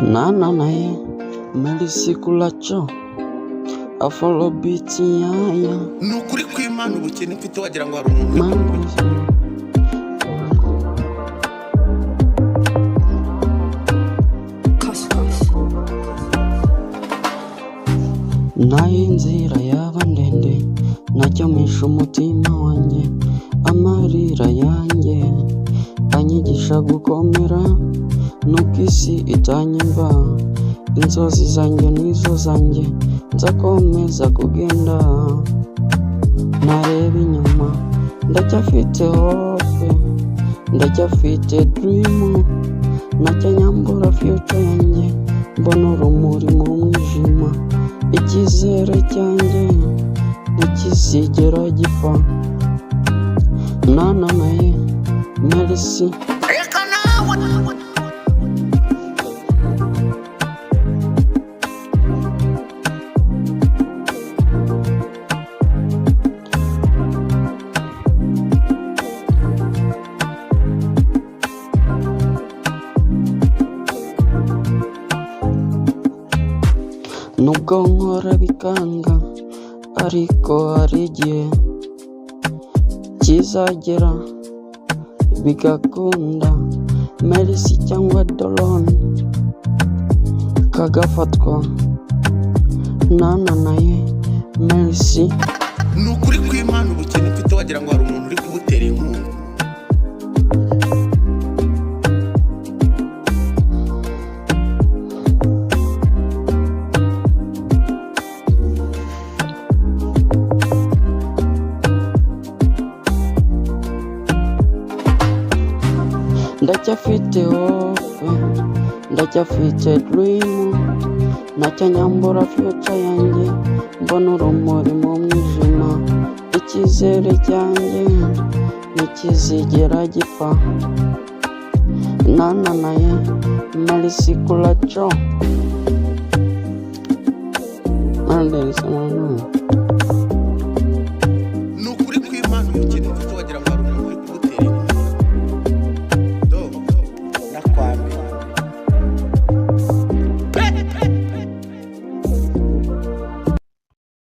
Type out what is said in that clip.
naye Melisi kulacho afolo biti yaya nukuri kw'Imana ubukene mfite wagira ngo hari umuntu naye inzira yaba ndende najyamisha umutima wanjye amarira yanjye anyigisha gukomera nuko isi itanyumva inzozi zanjye nizo zanjye nzakomeza kugenda nareba inyuma ndacyafite hope ndacyafite dream nacyanyambura future yanjye mbona urumuri mu mwijima icyizere cyanjye ntikizigera gipfa naye Melisi nubwo nkora bikanga ariko hari igihe kizagera bigakunda Melisi cyangwa Doron kagafatwa naye Melisi nukuri kw'Imana ubukene mfite wagira ngo hari umuntu uri kubutera inkunga ndacyafite hope ndacyafite dream nacyanyambura future yanjye mbona urumuri mu mwijima icyizere cyanjye ntikizigera gipfa naye Melisi kulacho